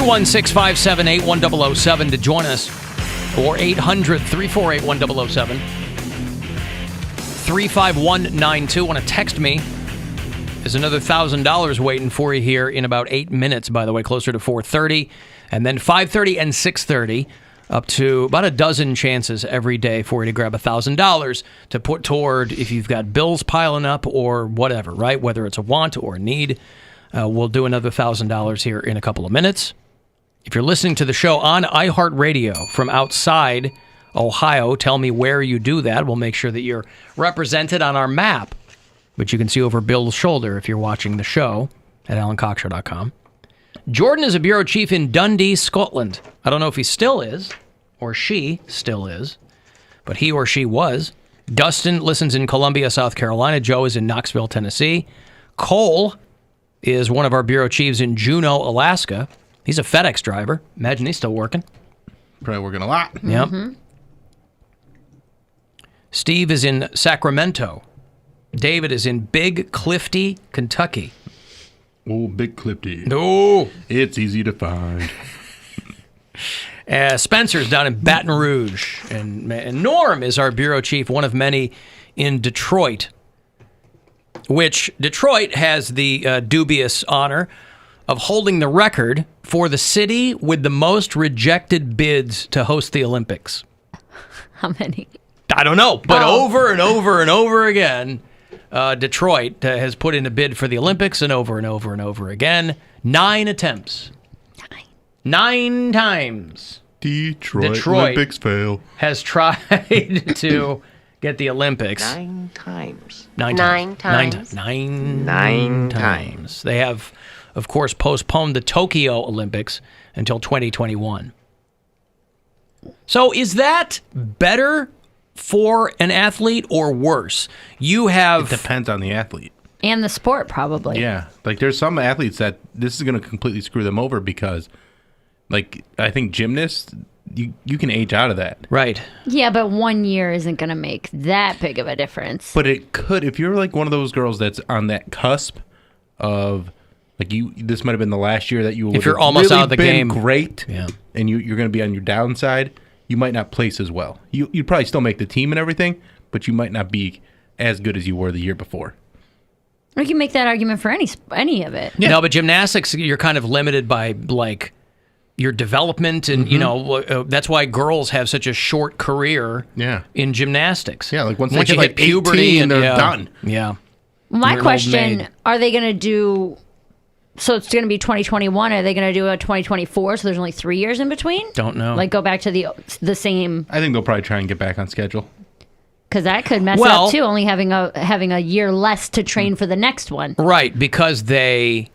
216-578-1007 to join us, or 800-348-1007. 35192. Want to text me? There's another $1,000 waiting for you here in about 8 minutes, by the way, closer to 4:30. And then 5:30 and 6:30, up to about a dozen chances every day for you to grab $1,000 to put toward if you've got bills piling up or whatever, right? Whether it's a want or a need. We'll do another $1,000 here in a couple of minutes. If you're listening to the show on iHeartRadio from outside Ohio, tell me where you do that. We'll make sure that you're represented on our map, which you can see over Bill's shoulder if you're watching the show at alancoxshow.com. Jordan is a bureau chief in Dundee, Scotland. I don't know if he still is, or she still is, but he or she was. Dustin listens in Columbia, South Carolina. Joe is in Knoxville, Tennessee. Cole is one of our bureau chiefs in Juneau, Alaska. He's a FedEx driver. Imagine he's still working. Probably working a lot. Yep. Mm-hmm. Steve is in Sacramento. David is in Big Clifty, Kentucky. Oh, Big Clifty. No. It's easy to find. Spencer's down in Baton Rouge. And Norm is our bureau chief, one of many in Detroit, which Detroit has the dubious honor of holding the record for the city with the most rejected bids to host the Olympics. How many? I don't know, but over and over and over again, Detroit has put in a bid for the Olympics, and over and over and over again. 9 attempts. 9 times. Detroit Olympics fail. Has tried to get the Olympics. 9 times. 9 times. 9 times. They have, of course, postponed the Tokyo Olympics until 2021. So is that better for an athlete or worse? It depends on the athlete. And the sport, probably. Yeah. Like, there's some athletes that this is going to completely screw them over because, like, I think gymnasts, you can age out of that. Right. Yeah, but 1 year isn't going to make that big of a difference. But it could, if you're like one of those girls that's on that cusp of, like, this might have been the last year that you would if you're almost really out of the been game, great, yeah, and you're going to be on your downside, you might not place as well. You'd probably still make the team and everything, but you might not be as good as you were the year before. We can make that argument for any of it. Yeah. No, but gymnastics, you're kind of limited by, like, your development, and you know that's why girls have such a short career. In gymnastics. Yeah, like once you hit hit like puberty, and they're done. Yeah. My question: are they going to do? So it's going to be 2021. Are they going to do a 2024? So there's only 3 years in between. Don't know. Like go back to the same. I think they'll probably try and get back on schedule. Because that could mess up too. Only having a year less to train for the next one. Right, because they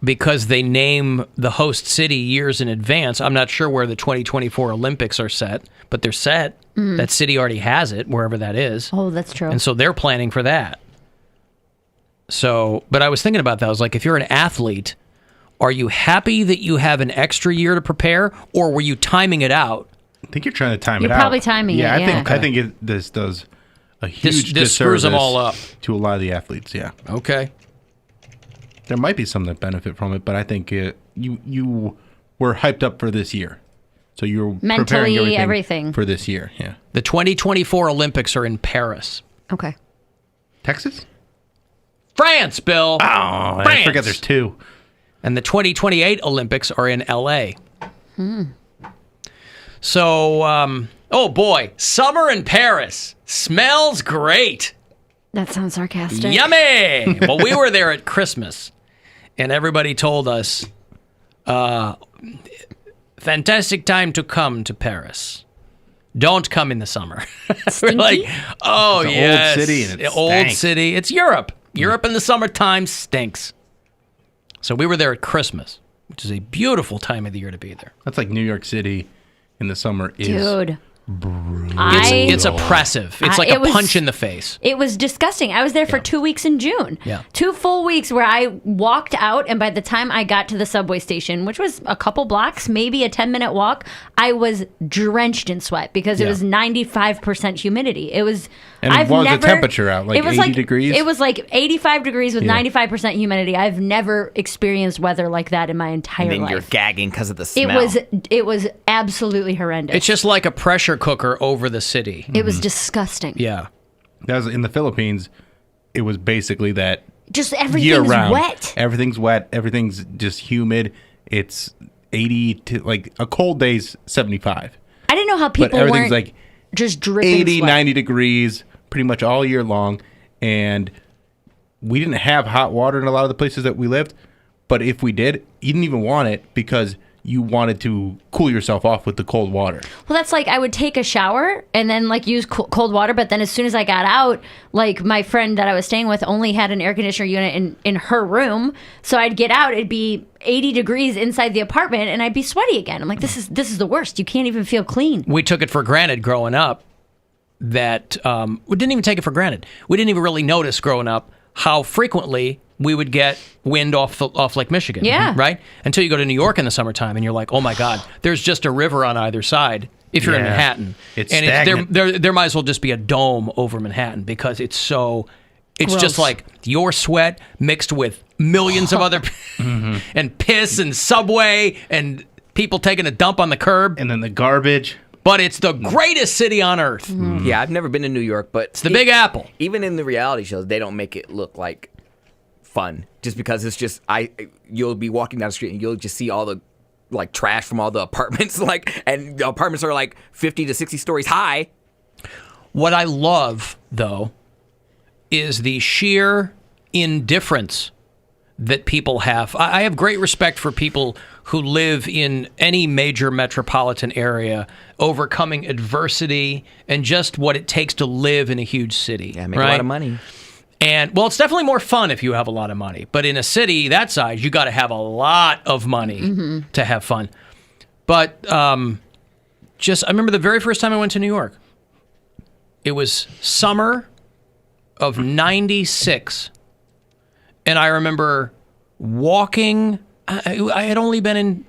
name the host city years in advance. I'm not sure where the 2024 Olympics are set, but they're set. Mm. That city already has it, wherever that is. Oh, that's true. And so they're planning for that. So, but I was thinking about that. I was like, if you're an athlete, are you happy that you have an extra year to prepare, or were you timing it out? I think you're trying to time it out. You're probably timing it, yeah. I think this does a huge this screws them all up to a lot of the athletes, yeah. Okay. There might be some that benefit from it, but I think you were hyped up for this year. So you're mentally preparing everything for this year, yeah. The 2024 Olympics are in Paris. Okay. Texas? France, Bill. Oh, France. I forget there's 2. And the 2028 Olympics are in LA. So, oh boy, summer in Paris smells great. That sounds sarcastic. Yummy! Well, we were there at Christmas, and everybody told us, fantastic time to come to Paris. Don't come in the summer. We're like, oh, it's yes. Old city, and old city. It's Europe. Europe in the summertime stinks. So we were there at Christmas, which is a beautiful time of the year to be there. That's like New York City in the summer is It's oppressive. It's like a punch in the face. It was disgusting. I was there for 2 weeks in June. Yeah. 2 full weeks where I walked out, and by the time I got to the subway station, which was a couple blocks, maybe a 10-minute walk, I was drenched in sweat because it was 95% humidity. It was. And what was the temperature out? Like 80 degrees? It was like 85 degrees with 95% humidity. I've never experienced weather like that in my entire life. And then you're gagging because of the smell. It was absolutely horrendous. It's just like a pressure cooker over the city. It was disgusting. Yeah. That was in the Philippines. It was basically that Just everything's year-round. wet. Everything's wet. Everything's just humid. It's 80 to like a cold day's 75. I didn't know how people But everything's weren't like just dripping 80, sweat. 90 degrees pretty much all year long. And we didn't have hot water in a lot of the places that we lived. But if we did, you didn't even want it because you wanted to cool yourself off with the cold water. Well, that's like I would take a shower and then like use cold water, but then as soon as I got out, like my friend that I was staying with only had an air conditioner unit in her room, so I'd get out, it'd be 80 degrees inside the apartment, and I'd be sweaty again. I'm like, this is the worst. You can't even feel clean. We took it for granted growing up that we didn't even take it for granted. We didn't even really notice growing up how frequently we would get wind off Lake Michigan. Yeah. Right? Until you go to New York in the summertime and you're like, oh my God, there's just a river on either side if you're in Yeah. Manhattan. It's and stagnant. there might as well just be a dome over Manhattan because it's Gross. just like your sweat mixed with millions of other and piss and subway and people taking a dump on the curb. And then the garbage. But it's the greatest city on earth. Yeah, I've never been to New York, but It's the Big Apple. Even in the reality shows, they don't make it look like fun. Just because it's just you'll be walking down the street and you'll just see all the like trash from all the apartments, and the apartments are like 50 to 60 stories high. What I love, though, is the sheer indifference that people have. I have great respect for people who live in any major metropolitan area, overcoming adversity and just what it takes to live in a huge city. Yeah, make right? a lot of money. And, well, it's definitely more fun if you have a lot of money. But in a city that size, you got to have a lot of money to have fun. But I remember the very first time I went to New York. It was summer of 96. And I remember walking. I had only been in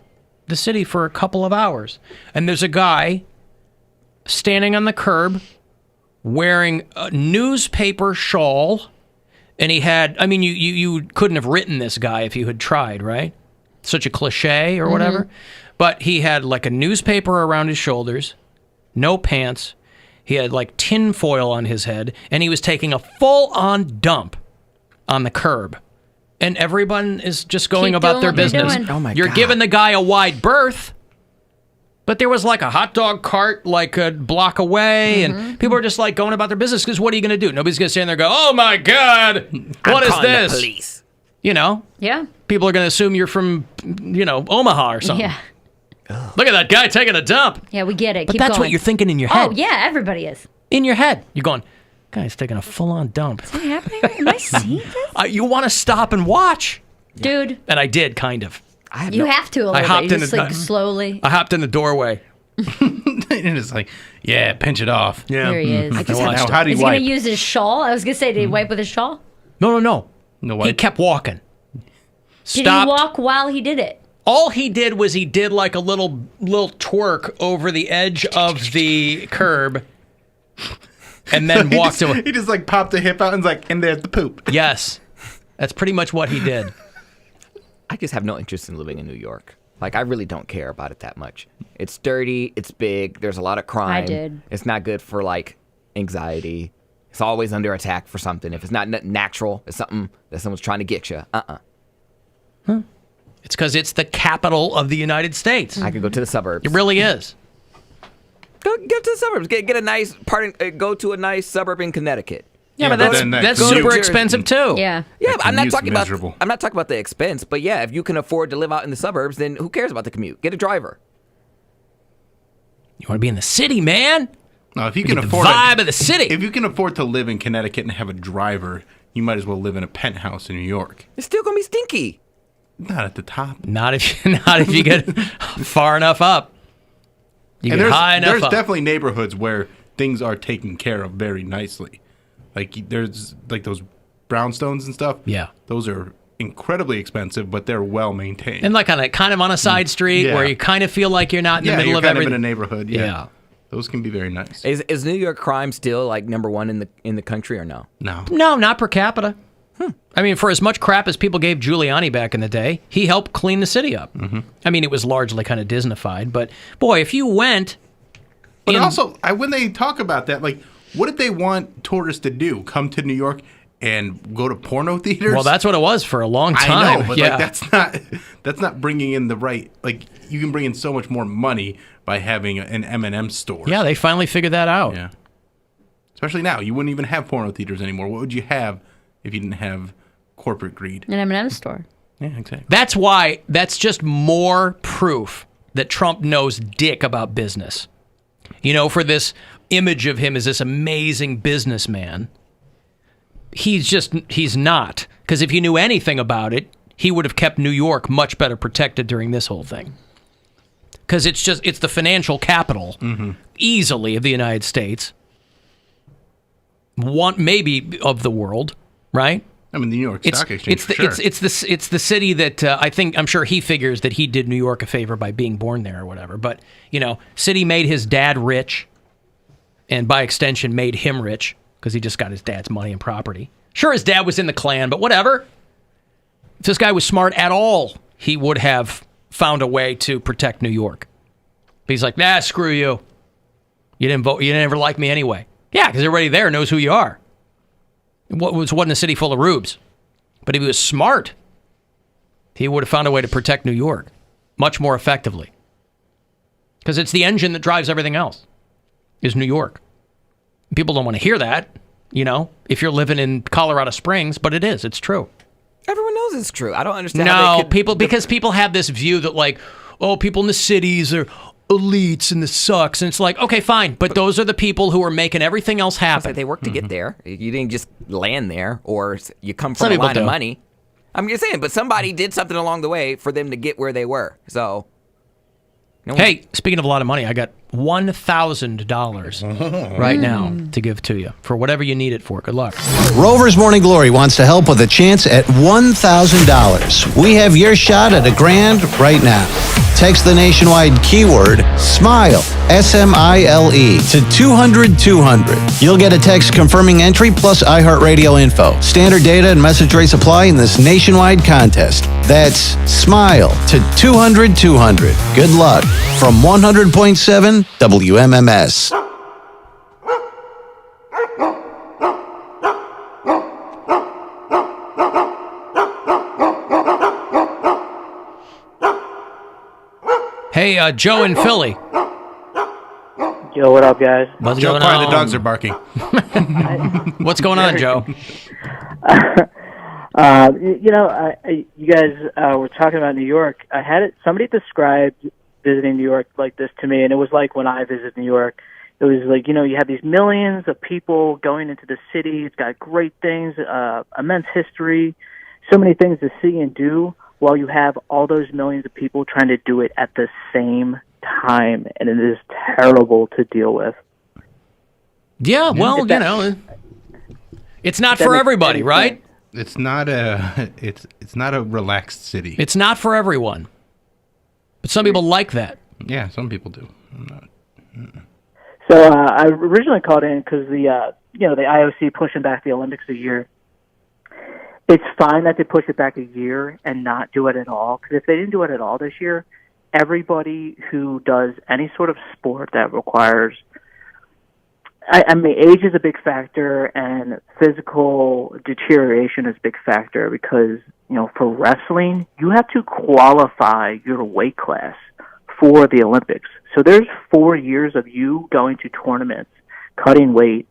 the city for a couple of hours. And there's a guy standing on the curb wearing a newspaper shawl. And he had, I mean, you couldn't have written this guy if you had tried, right? Such a cliche or whatever. But he had like a newspaper around his shoulders, no pants. He had like tin foil on his head, and he was taking a full-on dump on the curb. And everyone is just going Keep about doing their what you're business. doing. Oh my You're God. giving the guy a wide berth. But there was like a hot dog cart like a block away, and people are just like going about their business because what are you going to do? Nobody's going to stand there and go, oh my God, what I'm is calling this? The police. You know, Yeah. people are going to assume you're from, Omaha or something. Yeah. Look at that guy taking a dump. Yeah, we get it. But Keep that's going. what you're thinking in your head. Oh, yeah, everybody is. In your head. You're going, guy's taking a full-on dump. What's happening? Am I seeing this? You want to stop and watch. Dude, And I did, kind of. you have to a little hopped bit. in Just the- like slowly. I hopped in the doorway. And it's like, yeah, pinch it off. Yeah. There he is. I watched Now, it. how do you Is he going wipe? to use his shawl? I was going to say, did he wipe with his shawl? No. No He wipe? kept walking. Did Stopped. he walk while he did it? All he did was he did like a little twerk over the edge of the curb and then walked away. He just like popped a hip out and was like, and there's the poop. Yes. That's pretty much what he did. I just have no interest in living in New York. Like, I really don't care about it that much. It's dirty. It's big. There's a lot of crime. I did. It's not good for, like, anxiety. It's always under attack for something. If it's not natural, it's something that someone's trying to get you. It's because it's the capital of the United States. I could go to the suburbs. It really is. Go get to the suburbs. Get a nice go to a nice suburb in Connecticut. Yeah, but but that's then that that's commute- super expensive too. Yeah. Yeah, but I'm not commute's talking miserable. about. I'm not talking about the expense, but yeah, if you can afford to live out in the suburbs, then who cares about the commute? Get a driver. You want to be in the city, man. No, if you can Get the afford vibe of the city. If you can afford to live in Connecticut and have a driver, you might as well live in a penthouse in New York. It's still gonna be stinky. Not at the top. Not if you get far enough up. You And get high enough there's up. definitely neighborhoods where things are taken care of very nicely. Like there's like those brownstones and stuff. Yeah. Those are incredibly expensive, but they're well maintained. And like kind of on a side street Yeah. where you kind of feel like you're not in the middle you're of kind everything. of in a neighborhood. Yeah. Those can be very nice. Is New York crime still like number one in the country or no? No. No, not per capita. I mean, for as much crap as people gave Giuliani back in the day, he helped clean the city up. I mean, it was largely kind of Disneyfied, but boy, if you went... But also, when they talk about that, like, what did they want tourists to do? Come to New York and go to porno theaters? Well, that's what it was for a long time. I know, but yeah. like that's not bringing in the right. Like, you can bring in so much more money by having an M&M store. Yeah, they finally figured that out. Yeah. Especially now, you wouldn't even have porno theaters anymore. What would you have if you didn't have corporate greed? An M&M store. Yeah, exactly. That's just more proof that Trump knows dick about business. You know, for this image of him as this amazing businessman, he's not. Because if you knew anything about it, he would have kept New York much better protected during this whole thing. Because it's the financial capital, easily, of the United States. Maybe of the world, right? I mean, the New York Stock Exchange. It's the city that I'm sure he figures that he did New York a favor by being born there or whatever. But city made his dad rich, and by extension made him rich because he just got his dad's money and property. Sure, his dad was in the Klan, but whatever. If this guy was smart at all, he would have found a way to protect New York. But he's like, nah, screw you. You didn't vote. You didn't ever like me anyway. Yeah, because everybody there knows who you are. Wasn't a city full of rubes. But if he was smart, he would have found a way to protect New York much more effectively. Because it's the engine that drives everything else, is New York. People don't want to hear that, if you're living in Colorado Springs, but it is. It's true. Everyone knows it's true. I don't understand how they could... because people have this view that people in the cities are elites and this sucks. And it's like, okay, fine. But those are the people who are making everything else happen. They work to get there. You didn't just land there, or you come Some from a people line do. of money. I'm just saying, but somebody did something along the way for them to get where they were. So, Hey, speaking of a lot of money, I got $1,000 right now to give to you for whatever you need it for. Good luck. Rover's Morning Glory wants to help with a chance at $1,000. We have your shot at $1,000 right now. Text the nationwide keyword SMILE, S-M-I-L-E, to 200-200. You'll get a text confirming entry plus iHeartRadio info. Standard data and message rates apply in this nationwide contest. That's SMILE to 200-200. Good luck from 100.7 WMMS. Hey, Joe in Philly. Yo, what up, guys? What's Joe, going quiet, on? the dogs are barking. What's going on, Joe? You guys were talking about New York. I had it. Somebody described visiting New York like this to me, and it was like when I visited New York. It was like, you have these millions of people going into the city. It's got great things, immense history, so many things to see and do, while you have all those millions of people trying to do it at the same time, and it is terrible to deal with. Yeah, well, it's not for everybody, right? It's not a relaxed city. It's not for everyone. But some people like that. Yeah, some people do. I'm not. So I originally called in because the IOC pushing back the Olympics a year. It's fine that they push it back a year and not do it at all. Because if they didn't do it at all this year, everybody who does any sort of sport that requires, I mean, age is a big factor, and physical deterioration is a big factor. Because for wrestling, you have to qualify your weight class for the Olympics. So there's 4 years of you going to tournaments, cutting weight,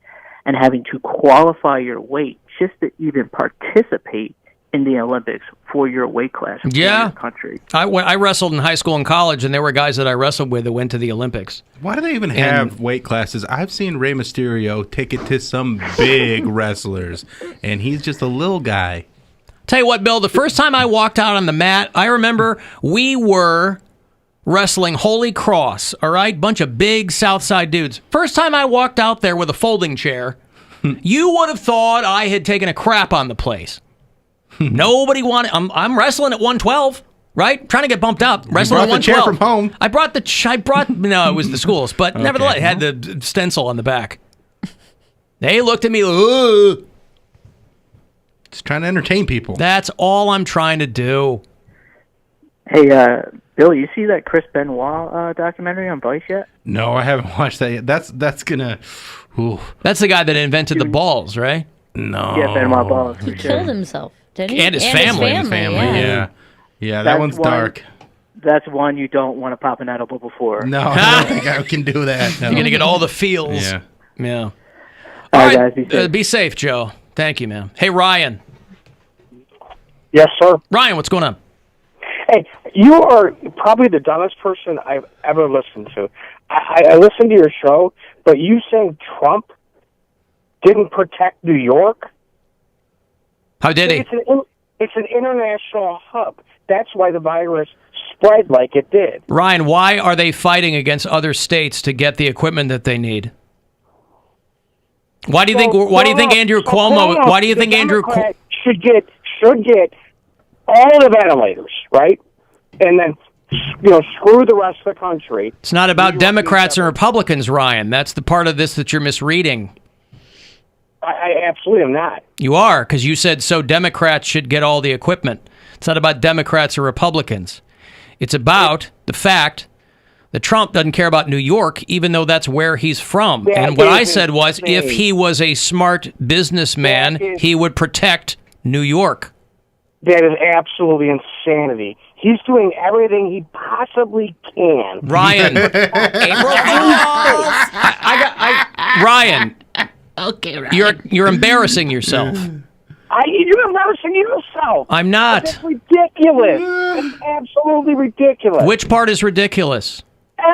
and having to qualify your weight just to even participate in the Olympics for your weight class for your country. I wrestled in high school and college, and there were guys that I wrestled with that went to the Olympics. Why do they even have weight classes? I've seen Rey Mysterio take it to some big wrestlers, and he's just a little guy. Tell you what, Bill, the first time I walked out on the mat, I remember we were wrestling Holy Cross, all right? Bunch of big South Side dudes. First time I walked out there with a folding chair, you would have thought I had taken a crap on the place. Nobody wanted... I'm wrestling at 112, right? Trying to get bumped up. Wrestling at 112. You brought the chair from home. I brought... No, it was the schools, but Okay. nevertheless, it had the stencil on the back. They looked at me, ugh. Just trying to entertain people. That's all I'm trying to do. Hey, Bill, you see that Chris Benoit documentary on Vice yet? No, I haven't watched that yet. That's gonna... Ooh, That's the guy that invented the balls, right? no. Yeah, Benoit balls. He killed himself, didn't he? And his family. His family, yeah. Yeah, that That's one's one- dark. That's one you don't want to pop an edible before. No, I don't think I can do that. No. You're going to get all the feels. Yeah. Yeah. All All right, right, guys, be safe. be safe, Joe. Thank you, man. Hey, Ryan. Yes, sir. Ryan, what's going on? Hey, you are probably the dumbest person I've ever listened to. I listened to your show, but you saying Trump didn't protect New York? How did he? It's an international hub. That's why the virus spread like it did. Ryan, why are they fighting against other states to get the equipment that they need? Why do you think? Why do you think Andrew Cuomo? Why do you think Andrew Democrat should get all the ventilators, right? And then screw the rest of the country. It's not about Democrats and Republicans, Ryan. That's the part of this that you're misreading. I absolutely am not. You are, because you said so Democrats should get all the equipment. It's not about Democrats or Republicans. It's about the fact that Trump doesn't care about New York, even though that's where he's from. And what I said was, if he was a smart businessman, he would protect New York. That is absolutely insanity. He's doing everything he possibly can. Ryan. Ryan. Okay, Ryan. You're embarrassing yourself. You're embarrassing yourself. I'm not. That's ridiculous. It's absolutely ridiculous. Which part is ridiculous?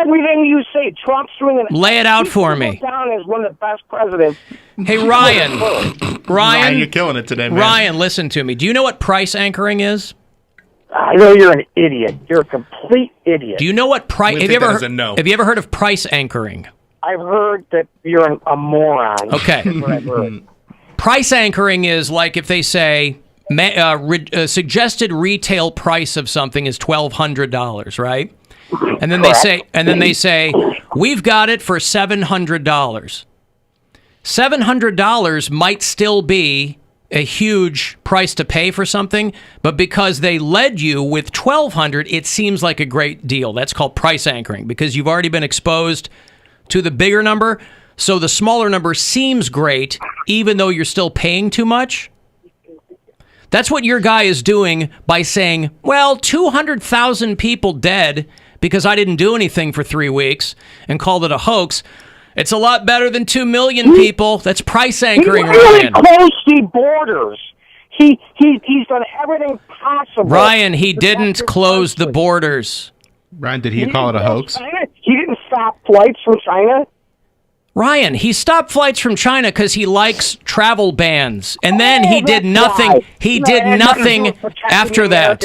Everything you say, Trump's doing it. Lay it out for me. He's down as one of the best presidents. Hey, Ryan. Ryan, you're killing it today, man. Ryan, listen to me. Do you know what price anchoring is? I know you're an idiot. You're a complete idiot. Do you know what price? I'm Have gonna you take ever that as a no. Have you ever heard of price anchoring? I've heard that you're a moron. Okay. That's what I've heard. Price anchoring is like if they say suggested retail price of something is $1,200, right? And then they say, we've got it for $700. $700 might still be a huge price to pay for something, but because they led you with $1,200, it seems like a great deal. That's called price anchoring because you've already been exposed to the bigger number, so the smaller number seems great, even though you're still paying too much. That's what your guy is doing by saying, well, 200,000 people dead because I didn't do anything for 3 weeks and called it a hoax. It's a lot better than 2 million people. That's price anchoring, He really Ryan. closed the borders. He's done everything possible. Ryan, he didn't close the borders. Ryan, did he call it a hoax? He didn't stop flights from China. Ryan, he stopped flights from China because he likes travel bans. And then he did nothing. He did nothing after that.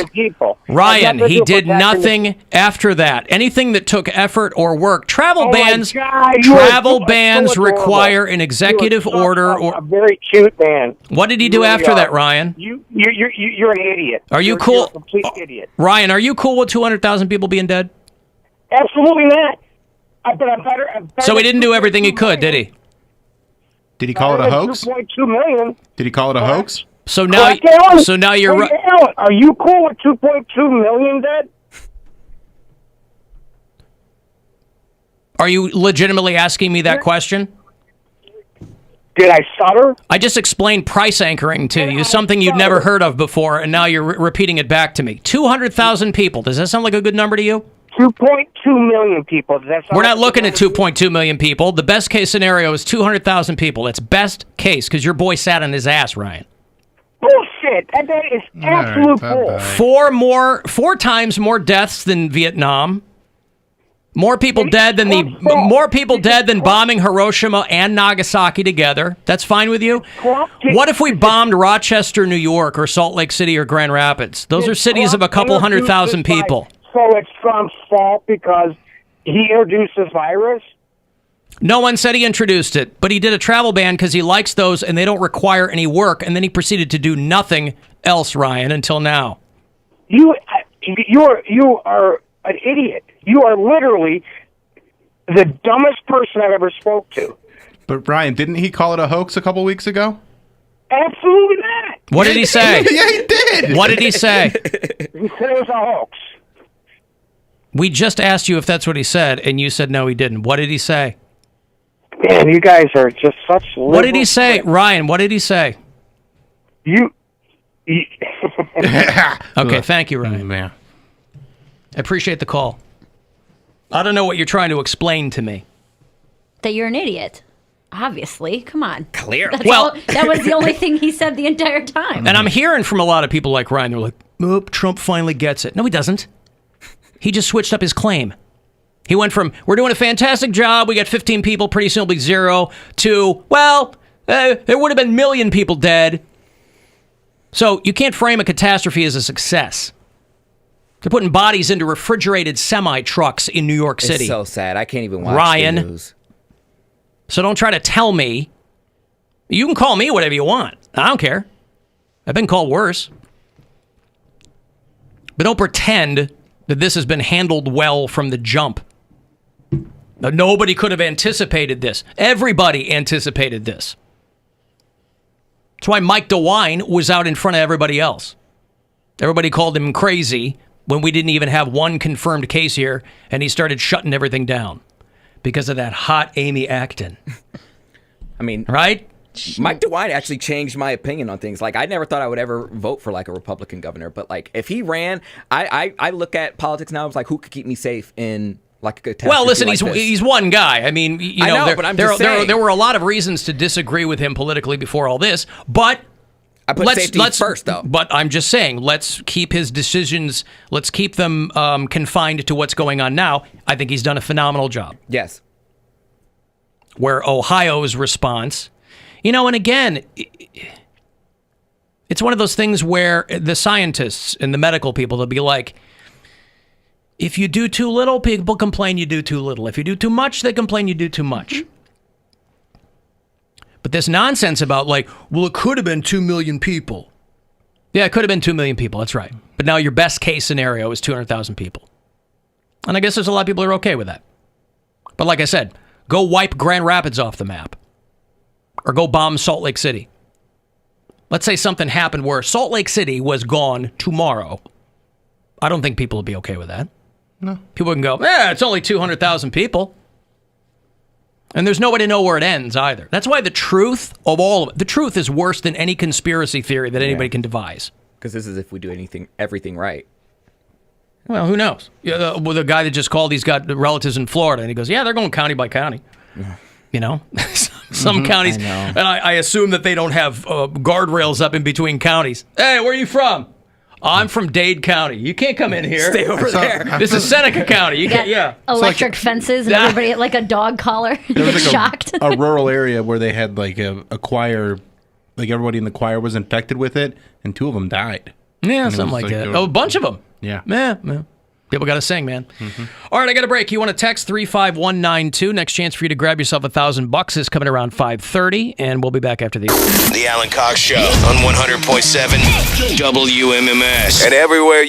Ryan, he did nothing after that. Anything that took effort or work. Travel bans require an executive order. Or a very cute man. What did he do after that, Ryan? You're an idiot. Are you You're cool? a complete idiot. Ryan, are you cool with 200,000 people being dead? Absolutely not. But I'm better. So he didn't do everything he could, did he? Did he call it a hoax? 2.2 million. Did he call it a hoax? So now, you're right. Alan, are you cool with 2.2 million dead? Are you legitimately asking me that question? Did I stutter? I just explained price anchoring to you, something you'd never heard of before, and now you're repeating it back to me. 200,000 people. Does that sound like a good number to you? 2.2 million people. We're not looking at 2.2 million people. The best case scenario is 200,000 people. That's best case because your boy sat on his ass, Ryan. Bullshit. That is absolute bull. 4 times more deaths than Vietnam. More people dead than bombing Hiroshima and Nagasaki together. That's fine with you? What if we bombed Rochester, New York, or Salt Lake City or Grand Rapids? Those are cities of a couple 100,000 people. So it's Trump's fault because he introduced this virus? No one said he introduced it, but he did a travel ban because he likes those and they don't require any work. And then he proceeded to do nothing else, Ryan, until now. You are an idiot. You are literally the dumbest person I've ever spoke to. But Ryan, didn't he call it a hoax a couple weeks ago? Absolutely not. What did he say? Yeah, he did. What did he say? He said it was a hoax. We just asked you if that's what he said, and you said no, he didn't. What did he say? Man, you guys are just such liberal. What did he say? Ryan, what did he say? You Okay, thank you, Ryan. Man. I appreciate the call. I don't know what you're trying to explain to me. That you're an idiot. Obviously. Come on. Clear. Well- That was the only thing he said the entire time. And I'm hearing from a lot of people like Ryan, they're like, oh, Trump finally gets it. No, he doesn't. He just switched up his claim. He went from, we're doing a fantastic job, we got 15 people, pretty soon it'll be 0, to, well, there would have been 1 million people dead. So you can't frame a catastrophe as a success. They're putting bodies into refrigerated semi-trucks in New York City. It's so sad. I can't even watch Ryan. the news. So don't try to tell me. You can call me whatever you want. I don't care. I've been called worse. But don't pretend that this has been handled well from the jump. Now, nobody could have anticipated this. Everybody anticipated this. That's why Mike DeWine was out in front of everybody else. Everybody called him crazy when we didn't even have one confirmed case here, and he started shutting everything down because of that hot Amy Acton. I mean, Right? Mike DeWine actually changed my opinion on things. Like, I never thought I would ever vote for like a Republican governor, but like if he ran, I look at politics now. I was like, who could keep me safe in like a catastrophe? Well, listen, like this? he's one guy. I mean, you know, I know, there, but I'm there, just there, saying. there were a lot of reasons to disagree with him politically before all this, but I put safety first, though. But I'm just saying, let's keep his decisions, let's keep them confined to what's going on now. I think he's done a phenomenal job. Yes. Where Ohio's response, you know, and again, it's one of those things where the scientists and the medical people, they'll be like, if you do too little, people complain you do too little. If you do too much, they complain you do too much. But this nonsense about like, well, it could have been 2 million people. Yeah, it could have been 2 million people. That's right. But now your best case scenario is 200,000 people. And I guess there's a lot of people who are okay with that. But like I said, go wipe Grand Rapids off the map. Or go bomb Salt Lake City. Let's say something happened where Salt Lake City was gone tomorrow. I don't think people would be okay with that. No. People can go, it's only 200,000 people. And there's no way to know where it ends either. That's why the truth of all of it, the truth is worse than any conspiracy theory that anybody can devise. Because this is if we do everything right. Well, who knows? Yeah, the guy that just called, he's got relatives in Florida, and he goes, yeah, they're going county by county. You know, some counties, I know. and I assume that they don't have guardrails up in between counties. Hey, where are you from? I'm from Dade County. You can't come in here. Stay over there. This is Seneca County. You can't. Yeah. Electric fences and everybody like a dog collar. You There get was like shocked. a rural area where they had like a choir, like everybody in the choir was infected with it, and 2 of them died. Yeah, And it something was like like that. a- Oh, a bunch of them. Yeah. Yeah. People got to sing, man. All right, I got a break. You want to text 35192. Next chance for you to grab yourself $1,000 is coming around 5:30, and we'll be back after these. The Alan Cox Show on 100.7 WMMS and everywhere